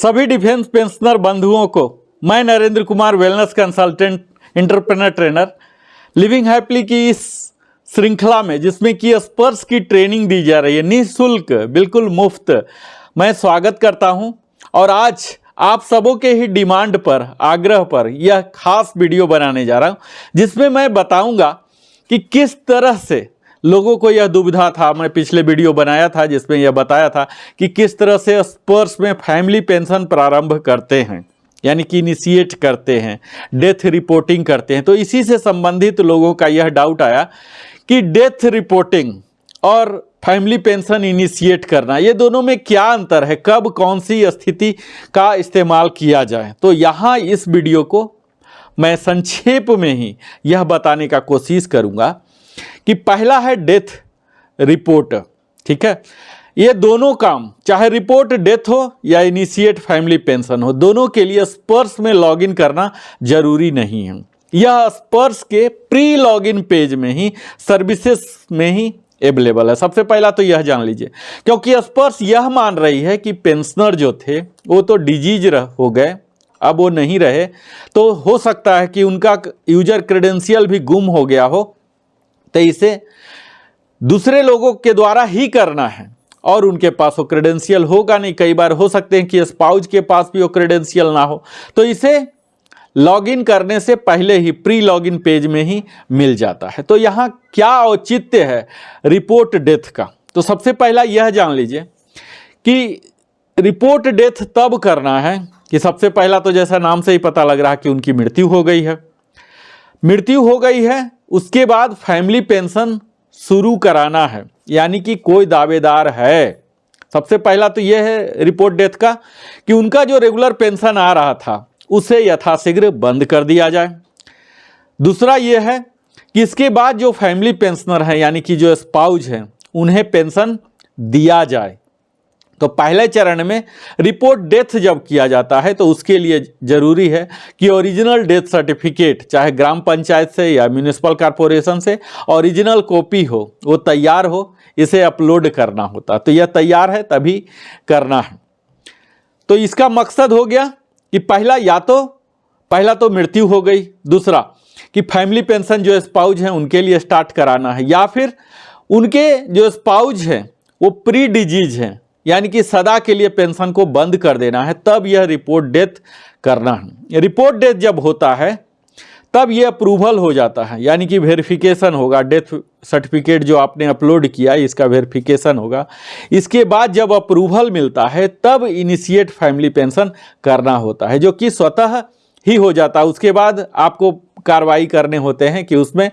सभी defence pensioner बंधुओं को मैं Narendra Kumar wellness consultant entrepreneur trainer living happily की इस श्रृंखला में जिसमें कि स्पर्श की ट्रेनिंग दी जा रही है निःशुल्क बिल्कुल मुफ्त, मैं स्वागत करता हूं। और आज आप सबों के ही डिमांड पर आग्रह पर यह खास वीडियो बनाने जा रहा हूं जिसमें मैं बताऊंगा कि किस तरह से लोगों को यह दुविधा था। मैं पिछले वीडियो बनाया था जिसमें यह बताया था कि किस तरह से स्पर्श में फैमिली पेंशन प्रारंभ करते हैं, यानी कि इनिशिएट करते हैं, डेथ रिपोर्टिंग करते हैं। तो इसी से संबंधित लोगों का यह डाउट आया कि डेथ रिपोर्टिंग और फैमिली पेंशन इनिशिएट करना, ये दोनों में क्या अंतर है, कब कौन सी स्थिति का इस्तेमाल किया जाए। तो यहाँ इस वीडियो को मैं संक्षेप में ही यह बताने का कोशिश करूँगा कि पहला है डेथ रिपोर्ट। ठीक है, ये दोनों काम, चाहे रिपोर्ट डेथ हो या इनिशिएट फैमिली पेंशन हो, दोनों के लिए स्पर्श में लॉगिन करना जरूरी नहीं है। यह स्पर्श के प्री लॉगिन पेज में ही, सर्विसेज में ही अवेलेबल है। सबसे पहला तो यह जान लीजिए, क्योंकि स्पर्श यह मान रही है कि पेंशनर जो थे वो तो डिजीज हो गए, अब वो नहीं रहे, तो हो सकता है कि उनका यूजर क्रेडेंशियल भी गुम हो गया हो, तो इसे दूसरे लोगों के द्वारा ही करना है और उनके पास वो क्रेडेंशियल होगा नहीं। कई बार हो सकते हैं कि स्पाउस के पास भी वो क्रेडेंशियल ना हो, तो इसे लॉगिन करने से पहले ही प्री लॉगिन पेज में ही मिल जाता है। तो यहाँ क्या औचित्य है रिपोर्ट डेथ का, तो सबसे पहला यह जान लीजिए कि रिपोर्ट डेथ तब करना है कि सबसे पहला तो जैसा नाम से ही पता लग रहा है कि उनकी मृत्यु हो गई है। मृत्यु हो गई है, उसके बाद फैमिली पेंशन शुरू कराना है, यानी कि कोई दावेदार है। सबसे पहला तो यह है रिपोर्ट डेथ का कि उनका जो रेगुलर पेंशन आ रहा था उसे यथाशीघ्र बंद कर दिया जाए। दूसरा यह है कि इसके बाद जो फैमिली पेंशनर हैं, यानी कि जो स्पाउस हैं, उन्हें पेंशन दिया जाए। तो पहले चरण में रिपोर्ट डेथ जब किया जाता है तो उसके लिए जरूरी है कि ओरिजिनल डेथ सर्टिफिकेट, चाहे ग्राम पंचायत से या म्यूनिसिपल कॉरपोरेशन से ओरिजिनल कॉपी हो, वो तैयार हो, इसे अपलोड करना होता। तो यह तैयार है तभी करना है। तो इसका मकसद हो गया कि पहला तो मृत्यु हो गई, दूसरा कि फैमिली पेंशन जो स्पाउस हैं उनके लिए स्टार्ट कराना है, या फिर उनके जो स्पाउस हैं वो प्री डिजीज हैं, यानी कि सदा के लिए पेंशन को बंद कर देना है, तब यह रिपोर्ट डेथ करना है। रिपोर्ट डेथ जब होता है तब यह अप्रूवल हो जाता है, यानी कि वेरिफिकेशन होगा। डेथ सर्टिफिकेट जो आपने अपलोड किया इसका वेरिफिकेशन होगा। इसके बाद जब अप्रूवल मिलता है तब इनिशिएट फैमिली पेंशन करना होता है, जो कि स्वतः ही हो जाता है। उसके बाद आपको कार्रवाई करने होते हैं कि उसमें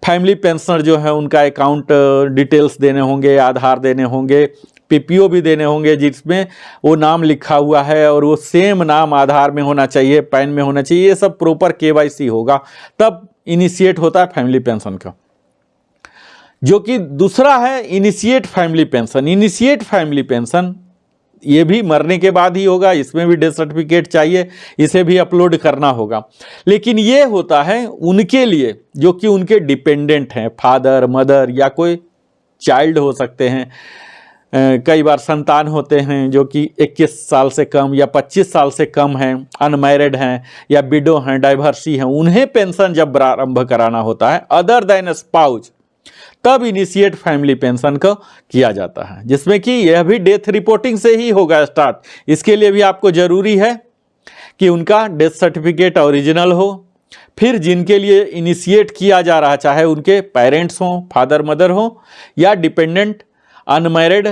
फैमिली पेंशनर जो है उनका अकाउंट डिटेल्स देने होंगे, आधार देने होंगे, पीपीओ भी देने होंगे जिसमें वो नाम लिखा हुआ है और वो सेम नाम आधार में होना चाहिए, पैन में होना चाहिए, ये सब प्रॉपर केवाईसी होगा, तब इनिशिएट होता है फैमिली पेंशन का। जो कि दूसरा है initiate family pension. Initiate family pension ये भी मरने के बाद ही होगा, इसमें भी डेथ सर्टिफिकेट चाहिए, इसे भी अपलोड करना होगा। लेकिन ये होता है उनके लिए जो कि उनके डिपेंडेंट हैं, फादर मदर या कोई चाइल्ड हो सकते हैं। कई बार संतान होते हैं जो कि 21 साल से कम या 25 साल से कम हैं, अनमैरिड हैं या विडो हैं, डाइवर्सी हैं, उन्हें पेंशन जब प्रारंभ कराना होता है अदर देन स्पाउस, तब इनिशिएट फैमिली पेंशन को किया जाता है, जिसमें कि यह भी डेथ रिपोर्टिंग से ही होगा स्टार्ट। इसके लिए भी आपको जरूरी है कि उनका डेथ सर्टिफिकेट ओरिजिनल हो। फिर जिनके लिए इनिशिएट किया जा रहा है, चाहे उनके पेरेंट्स हों, फादर मदर हों, या डिपेंडेंट, अनमैरिड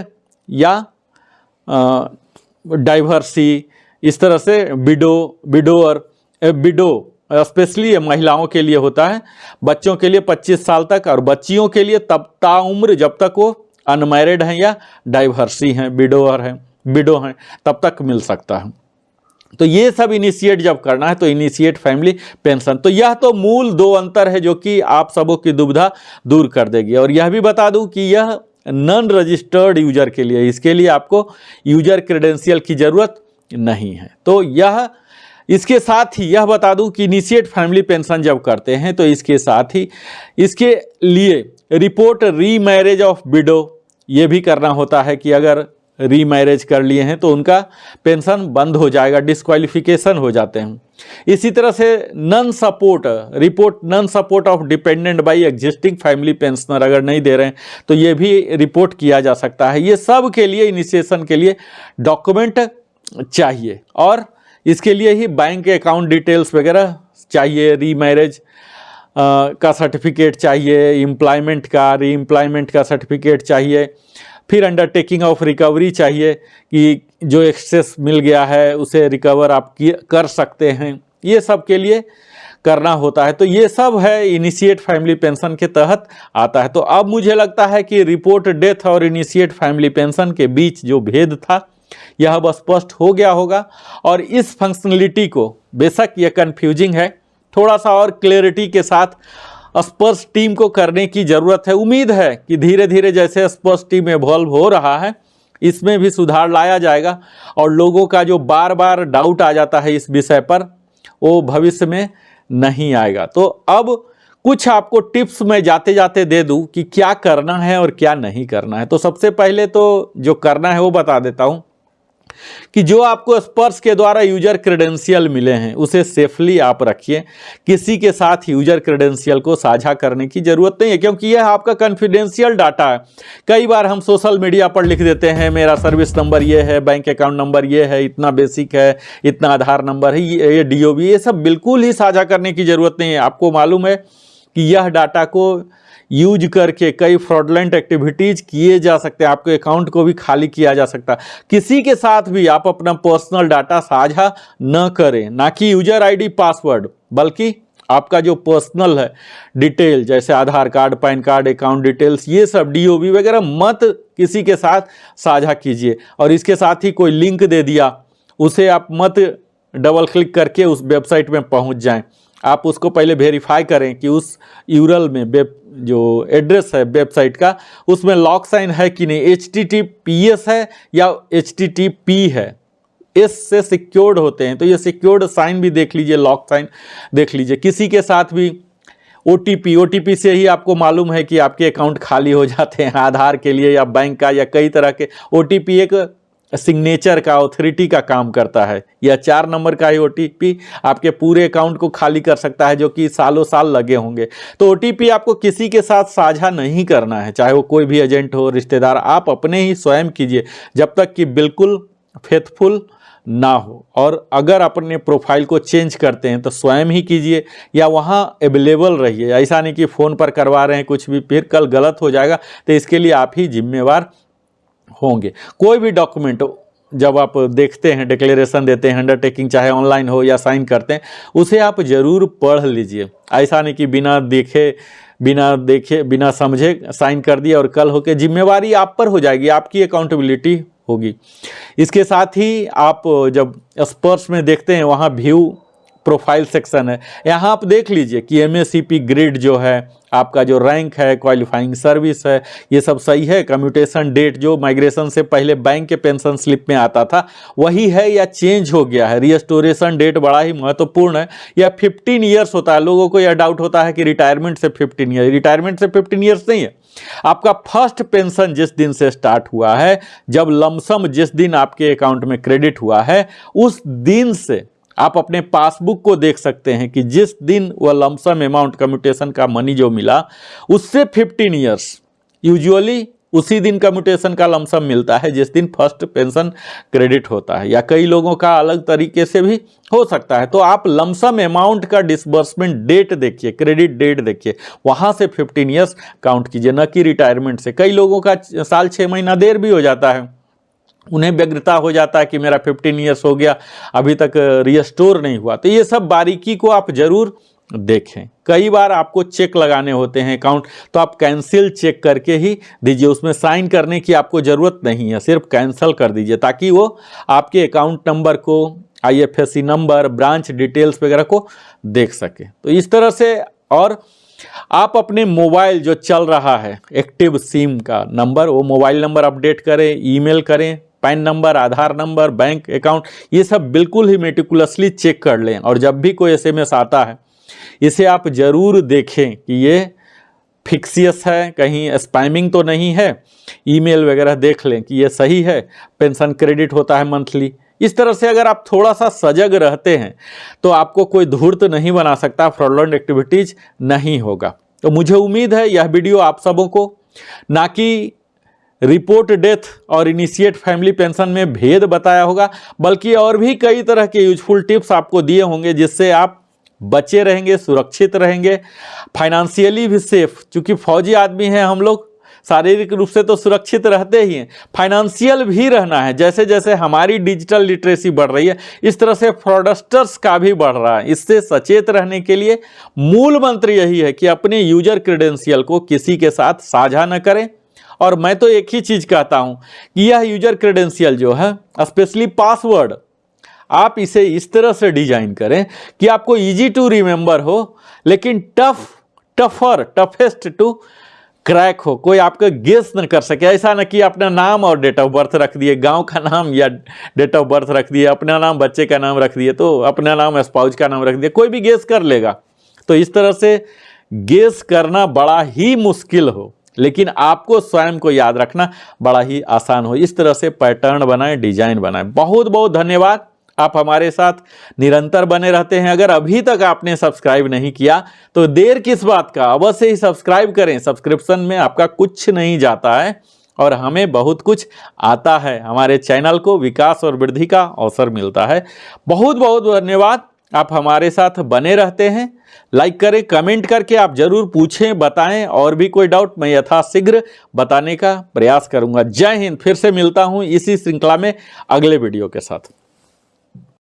या डाइवर्सी, इस तरह से विडो स्पेशली महिलाओं के लिए होता है, बच्चों के लिए 25 साल तक, और बच्चियों के लिए तब ताउम्र जब तक वो अनमैरिड हैं या डाइवर्सी हैं, विडो हैं, तब तक मिल सकता है। तो ये सब इनिशिएट जब करना है तो इनिशिएट फैमिली पेंशन। तो यह तो मूल दो अंतर है जो कि आप सबों की दुविधा दूर कर देगी। और यह भी बता दूं कि यह नॉन रजिस्टर्ड यूजर के लिए, इसके लिए आपको यूजर क्रेडेंशियल की ज़रूरत नहीं है। तो यह इसके साथ ही यह बता दूं कि इनिशिएट फैमिली पेंशन जब करते हैं तो इसके साथ ही इसके लिए रिपोर्ट रीमैरिज ऑफ विडो ये भी करना होता है कि अगर रीमैरिज कर लिए हैं तो उनका पेंशन बंद हो जाएगा, डिस्क्वालिफिकेशन हो जाते हैं। इसी तरह से non support of dependent by existing family pensioner अगर नहीं दे रहे हैं तो ये भी रिपोर्ट किया जा सकता है। ये सब के लिए इनिशिएशन के लिए डॉक्यूमेंट चाहिए और इसके लिए ही बैंक अकाउंट डिटेल्स वगैरह चाहिए, रीमैरिज का सर्टिफिकेट चाहिए, एम्प्लॉयमेंट का रीएम्प्लॉयमेंट का सर्टिफिकेट चाहिए, फिर अंडरटेकिंग ऑफ रिकवरी चाहिए कि जो एक्सेस मिल गया है उसे रिकवर आप कर सकते हैं, ये सब के लिए करना होता है। तो ये सब है इनिशिएट फैमिली पेंशन के तहत आता है। तो अब मुझे लगता है कि रिपोर्ट डेथ और इनिशिएट फैमिली पेंशन के बीच जो भेद था यह अब स्पष्ट हो गया होगा और इस फंक्शनलिटी को, बेशक यह कन्फ्यूजिंग है, थोड़ा सा और क्लैरिटी के साथ स्पर्श टीम को करने की ज़रूरत है। उम्मीद है कि धीरे धीरे जैसे स्पर्श टीम इवॉल्व हो रहा है इसमें भी सुधार लाया जाएगा और लोगों का जो बार बार डाउट आ जाता है इस विषय पर वो भविष्य में नहीं आएगा। तो अब कुछ आपको टिप्स मैं जाते जाते दे दूं कि क्या करना है और क्या नहीं करना है। तो सबसे पहले तो जो करना है वो बता देता हूं कि जो आपको स्पर्श के द्वारा यूजर क्रेडेंशियल मिले हैं उसे सेफली आप रखिए। किसी के साथ यूजर क्रेडेंशियल को साझा करने की जरूरत नहीं है क्योंकि यह आपका कॉन्फिडेंशियल डाटा है। कई बार हम सोशल मीडिया पर लिख देते हैं मेरा सर्विस नंबर ये है, बैंक अकाउंट नंबर ये है, इतना बेसिक है, इतना आधार नंबर है, ये डीओबी, ये सब बिल्कुल ही साझा करने की जरूरत नहीं है। आपको मालूम है कि यह डाटा को यूज करके कई फ्रॉडलेंट एक्टिविटीज़ किए जा सकते हैं, आपके अकाउंट को भी खाली किया जा सकता है। किसी के साथ भी आप अपना पर्सनल डाटा साझा न करें, ना कि यूजर आईडी पासवर्ड, बल्कि आपका जो पर्सनल है डिटेल जैसे Aadhaar card, PAN card, account details, ये सब डीओबी वगैरह मत किसी के साथ साझा कीजिए। और इसके साथ ही कोई लिंक दे दिया उसे आप मत डबल क्लिक करके उस वेबसाइट में पहुंच जाएं। आप उसको पहले वेरीफाई करें कि उस यूआरएल में जो एड्रेस है वेबसाइट का उसमें लॉक साइन है कि नहीं, HTTPS है या HTTP है, एस से सिक्योर्ड होते हैं तो ये सिक्योर्ड साइन भी देख लीजिए, लॉक साइन देख लीजिए। किसी के साथ भी OTP से ही आपको मालूम है कि आपके अकाउंट खाली हो जाते हैं, आधार के लिए या बैंक का या कई तरह के। OTP एक सिग्नेचर का, ऑथोरिटी का काम करता है। यह 4 नंबर का ही OTP आपके पूरे अकाउंट को खाली कर सकता है जो कि सालों साल लगे होंगे। तो OTP आपको किसी के साथ साझा नहीं करना है, चाहे वो कोई भी एजेंट हो, रिश्तेदार, आप अपने ही स्वयं कीजिए जब तक कि बिल्कुल फेथफुल ना हो। और अगर अपने प्रोफाइल को चेंज करते हैं तो स्वयं ही कीजिए या वहाँ अवेलेबल रहिए। ऐसा नहीं कि फ़ोन पर करवा रहे हैं कुछ भी, फिर कल गलत हो जाएगा तो इसके लिए आप ही जिम्मेवार होंगे। कोई भी डॉक्यूमेंट जब आप देखते हैं, डिक्लेरेशन देते हैं, अंडरटेकिंग चाहे ऑनलाइन हो या साइन करते हैं, उसे आप ज़रूर पढ़ लीजिए। ऐसा नहीं कि बिना देखे बिना समझे साइन कर दिया और कल होके जिम्मेवारी आप पर हो जाएगी, आपकी अकाउंटेबिलिटी होगी। इसके साथ ही आप जब स्पर्श में देखते हैं वहाँ व्यू प्रोफाइल सेक्शन है, यहाँ आप देख लीजिए कि MACP ग्रेड जो है, आपका जो रैंक है, क्वालिफाइंग सर्विस है, ये सब सही है। कम्यूटेशन डेट जो माइग्रेशन से पहले बैंक के पेंशन स्लिप में आता था वही है या चेंज हो गया है। रिस्टोरेशन डेट बड़ा ही महत्वपूर्ण है, या 15 ईयर्स होता है। लोगों को यह डाउट होता है कि रिटायरमेंट से 15 ईयर, रिटायरमेंट से 15 ईयर्स नहीं है। आपका फर्स्ट पेंशन जिस दिन से स्टार्ट हुआ है, जब लमसम जिस दिन आपके अकाउंट में क्रेडिट हुआ है, उस दिन से आप अपने पासबुक को देख सकते हैं कि जिस दिन वह लमसम अमाउंट कम्यूटेशन का मनी जो मिला उससे 15 ईयर्स, यूजुअली उसी दिन कम्यूटेशन का लमसम मिलता है जिस दिन फर्स्ट पेंशन क्रेडिट होता है, या कई लोगों का अलग तरीके से भी हो सकता है। तो आप लमसम अमाउंट का डिसबर्समेंट डेट देखिए, क्रेडिट डेट देखिए, वहाँ से 15 ईयर्स काउंट कीजिए, न कि रिटायरमेंट से। कई लोगों का साल 6 महीना देर भी हो जाता है, उन्हें व्यग्रता हो जाता है कि मेरा 15 ईयर्स हो गया अभी तक रिस्टोर नहीं हुआ। तो ये सब बारीकी को आप जरूर देखें। कई बार आपको चेक लगाने होते हैं अकाउंट, तो आप कैंसिल चेक करके ही दीजिए, उसमें साइन करने की आपको ज़रूरत नहीं है, सिर्फ कैंसिल कर दीजिए ताकि वो आपके अकाउंट नंबर को, IFSC नंबर, ब्रांच डिटेल्स वगैरह को देख सके। तो इस तरह से, और आप अपने मोबाइल जो चल रहा है एक्टिव सिम का नंबर, वो मोबाइल नंबर अपडेट करें, ईमेल करें, पैन नंबर, आधार नंबर, बैंक अकाउंट, ये सब बिल्कुल ही मेटिकुलसली चेक कर लें। और जब भी कोई SMS आता है इसे आप ज़रूर देखें कि ये फिक्सियस है, कहीं स्पैमिंग तो नहीं है, ईमेल वगैरह देख लें कि ये सही है, पेंशन क्रेडिट होता है मंथली। इस तरह से अगर आप थोड़ा सा सजग रहते हैं तो आपको कोई धूर्त नहीं बना सकता, फ्रॉडलेंट एक्टिविटीज नहीं होगा। तो मुझे उम्मीद है यह वीडियो आप सबों को ना कि रिपोर्ट डेथ और इनिशिएट फैमिली पेंशन में भेद बताया होगा, बल्कि और भी कई तरह के यूजफुल टिप्स आपको दिए होंगे जिससे आप बचे रहेंगे, सुरक्षित रहेंगे, फाइनेंशियली भी सेफ। क्योंकि फौजी आदमी हैं हम लोग, शारीरिक रूप से तो सुरक्षित रहते ही हैं, फाइनेंशियल भी रहना है। जैसे जैसे हमारी डिजिटल लिटरेसी बढ़ रही है इस तरह से फ्रॉडस्टर्स का भी बढ़ रहा है। इससे सचेत रहने के लिए मूल मंत्र यही है कि अपने यूजर क्रेडेंशियल को किसी के साथ साझा न करें। और मैं तो एक ही चीज कहता हूं कि यह यूजर क्रेडेंशियल जो है, स्पेशली पासवर्ड, आप इसे इस तरह से डिजाइन करें कि आपको इजी टू रिमेंबर हो, लेकिन टफेस्ट टू क्रैक हो, कोई आपका गेस न कर सके। ऐसा न कि अपना नाम और डेट ऑफ बर्थ रख दिए, गांव का नाम या डेट ऑफ बर्थ रख दिए, अपना नाम बच्चे का नाम रख दिए, तो अपना नाम स्पाउस का नाम रख दिए, कोई भी गेस कर लेगा। तो इस तरह से गेस करना बड़ा ही मुश्किल हो, लेकिन आपको स्वयं को याद रखना बड़ा ही आसान हो। इस तरह से पैटर्न बनाएं, डिजाइन बनाएं। बहुत बहुत धन्यवाद, आप हमारे साथ निरंतर बने रहते हैं। अगर अभी तक आपने सब्सक्राइब नहीं किया तो देर किस बात का, अवश्य ही सब्सक्राइब करें। सब्सक्रिप्शन में आपका कुछ नहीं जाता है और हमें बहुत कुछ आता है, हमारे चैनल को विकास और वृद्धि का अवसर मिलता है। बहुत बहुत धन्यवाद, आप हमारे साथ बने रहते हैं। लाइक करें, कमेंट करके आप जरूर पूछें, बताएं, और भी कोई डाउट मैं यथाशीघ्र बताने का प्रयास करूंगा। जय हिंद। फिर से मिलता हूं इसी श्रृंखला में अगले वीडियो के साथ।